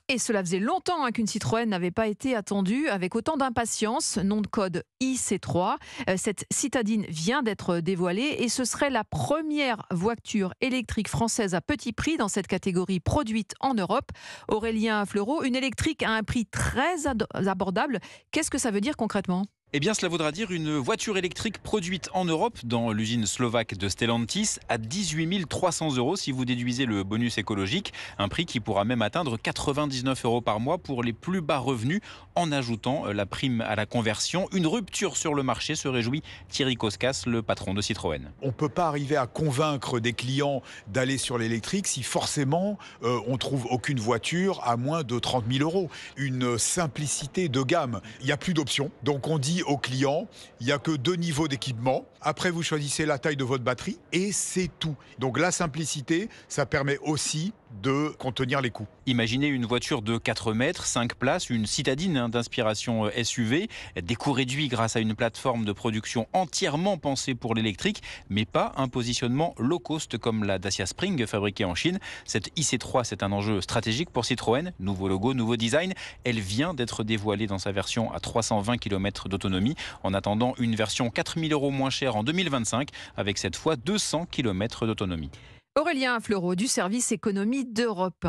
Et cela faisait longtemps qu'une Citroën n'avait pas été attendue avec autant d'impatience. Nom de code IC3. Cette citadine vient d'être dévoilée et ce serait la première voiture électrique française à petit prix dans cette catégorie produite en Europe. Aurélien Fleureau, une électrique à un prix très abordable. Qu'est-ce que ça veut dire concrètement ? Eh bien, cela voudra dire une voiture électrique produite en Europe dans l'usine slovaque de Stellantis à 18 300 € si vous déduisez le bonus écologique. Un prix qui pourra même atteindre 99 € par mois pour les plus bas revenus en ajoutant la prime à la conversion. Une rupture sur le marché, se réjouit Thierry Koskas, le patron de Citroën. On ne peut pas arriver à convaincre des clients d'aller sur l'électrique si forcément on trouve aucune voiture à moins de 30 000 €. Une simplicité de gamme. Il n'y a plus d'options. Donc on dit aux clients, il n'y a que 2 niveaux d'équipement. Après, vous choisissez la taille de votre batterie et c'est tout. Donc la simplicité, ça permet aussi de contenir les coûts. Imaginez une voiture de 4 mètres, 5 places, une citadine d'inspiration SUV, des coûts réduits grâce à une plateforme de production entièrement pensée pour l'électrique, mais pas un positionnement low cost comme la Dacia Spring fabriquée en Chine. Cette IC3, c'est un enjeu stratégique pour Citroën. Nouveau logo, nouveau design. Elle vient d'être dévoilée dans sa version à 320 km d'autonomie. En attendant, une version 4 000 € moins chère en 2025, avec cette fois 200 km d'autonomie. Aurélien Fleureau du service économie d'Europe 1.